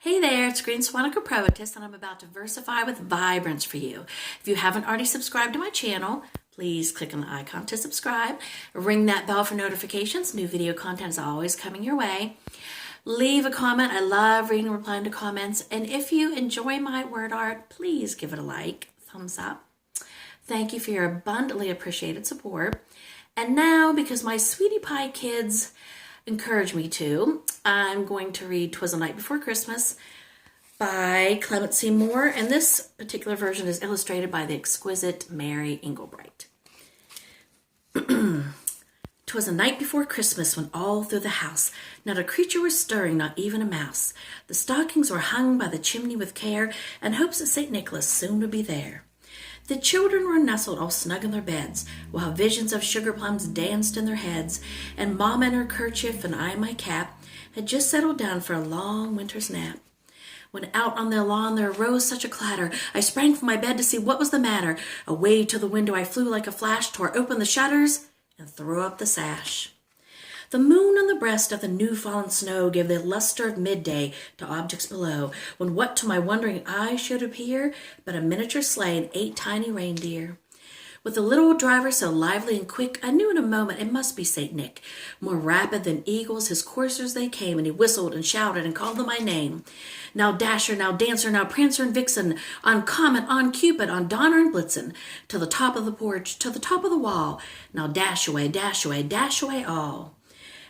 Hey there, it's GreenSwanica.PROetess, and I'm about to versify with Vibrance for you. If you haven't already subscribed to my channel, please click on the icon to subscribe. Ring that bell for notifications. New video content is always coming your way. Leave a comment. I love reading and replying to comments. And if you enjoy my word art, please give it a like, thumbs up. Thank you for your abundantly appreciated support. And now, because my sweetie pie kids encourage me to, I'm going to read Twas the Night Before Christmas by Clement C, and this particular version is illustrated by the exquisite Mary Engelbreit. 'Twas the night before Christmas when all through the house not a creature was stirring, not even a mouse. The stockings were hung by the chimney with care, and hopes that St. Nicholas soon would be there. The children were nestled all snug in their beds, while visions of sugar plums danced in their heads, and Mama in her kerchief and I in my cap had just settled down for a long winter's nap. When out on the lawn there arose such a clatter, I sprang from my bed to see what was the matter. Away to the window I flew like a flash, tore open the shutters, and threw up the sash. The moon on the breast of the new-fallen snow gave the luster of midday to objects below, when what to my wondering eye should appear but a miniature sleigh and 8 tiny reindeer. With the little driver so lively and quick, I knew in a moment it must be St. Nick. More rapid than eagles, his coursers they came, and he whistled and shouted and called them by name. Now Dasher, now Dancer, now Prancer and Vixen, on Comet, on Cupid, on Donner and Blitzen, to the top of the porch, to the top of the wall. Now dash away, dash away, dash away all.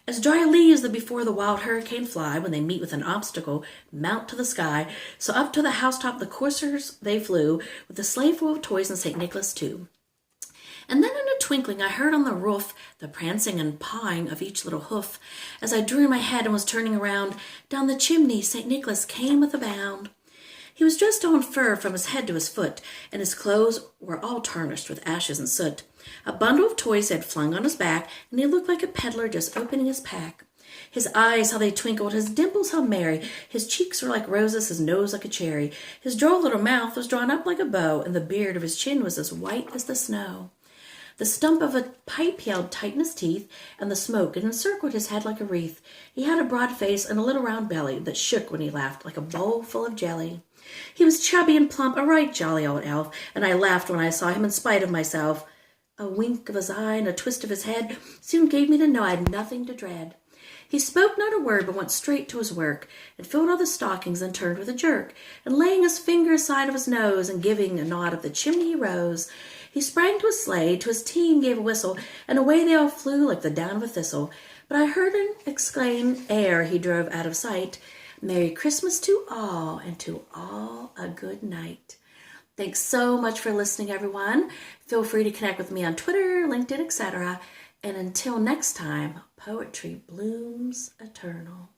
As dry leaves that before the wild hurricane fly, when they meet with an obstacle, mount to the sky, so up to the housetop the coursers they flew, with the sleigh full of toys and St. Nicholas too. And then in a twinkling I heard on the roof the prancing and pawing of each little hoof. As I drew my head and was turning around, down the chimney St. Nicholas came with a bound. He was dressed all in fur from his head to his foot, and his clothes were all tarnished with ashes and soot. A bundle of toys he had flung on his back, and he looked like a peddler just opening his pack. His eyes, how they twinkled, his dimples, how merry, his cheeks were like roses, his nose like a cherry. His droll little mouth was drawn up like a bow, and the beard of his chin was as white as the snow. The stump of a pipe he held tight in his teeth, and the smoke encircled his head like a wreath. He had a broad face and a little round belly that shook when he laughed like a bowl full of jelly. He was chubby and plump, a right jolly old elf, and I laughed when I saw him in spite of myself. A wink of his eye and a twist of his head soon gave me to know I had nothing to dread. He spoke not a word, but went straight to his work, and filled all the stockings and turned with a jerk, and laying his finger aside of his nose, and giving a nod of the chimney he rose. He sprang to his sleigh, to his team gave a whistle, and away they all flew like the down of a thistle. But I heard him exclaim, ere he drove out of sight, "Merry Christmas to all, and to all a good night." Thanks so much for listening, everyone. Feel free to connect with me on Twitter, LinkedIn, etc. And until next time, poetry blooms eternal.